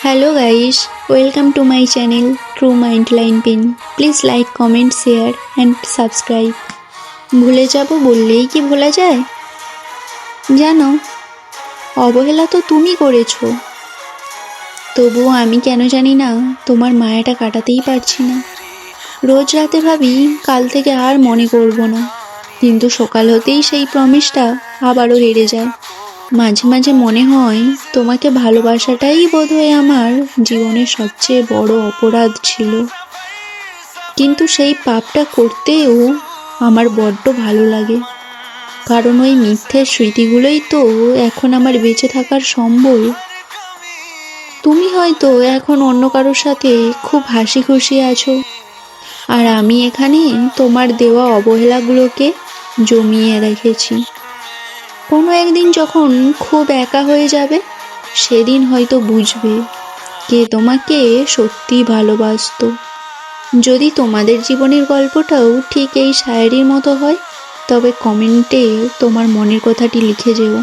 Hello guys, welcome to my channel True Mind Line Pin. Please like, comment, share and subscribe. ভুলে যাব বললেই কি ভোলা যায়? জানো, অবহেলা তো তুমি করেছো। তবুও আমি কেন জানি না তোমার মায়াটা কাটাতেই পারছি না। রোজ রাতে ভাবি কাল থেকে আর মনে করব না, কিন্তু সকাল হতেই সেই প্রমিসটা আবারও হেরে যায়। মাঝে মাঝে মনে হয় তোমাকে ভালোবাসাটাই বোধহয় আমার জীবনের সবচেয়ে বড় অপরাধ ছিল, কিন্তু সেই পাপটা করতেও আমার বড্ড ভালো লাগে, কারণ ওই মিথ্যের স্মৃতিগুলোই তো এখন আমার বেঁচে থাকার সম্বল। তুমি হয়তো এখন অন্য কারোর সাথে খুব হাসি খুশি আছো, আর আমি এখানে তোমার দেওয়া অবহেলাগুলোকে জমিয়ে রেখেছি। কোনো একদিন যখন খুব একা হয়ে যাবে, সেদিন হয়তো বুঝবে কে তোমাকে সত্যি ভালোবাসতো। যদি তোমাদের জীবনের গল্পটাও ঠিক এই শায়েরির মতো হয়, তবে কমেন্টে তোমার মনের কথাটি লিখে যেও।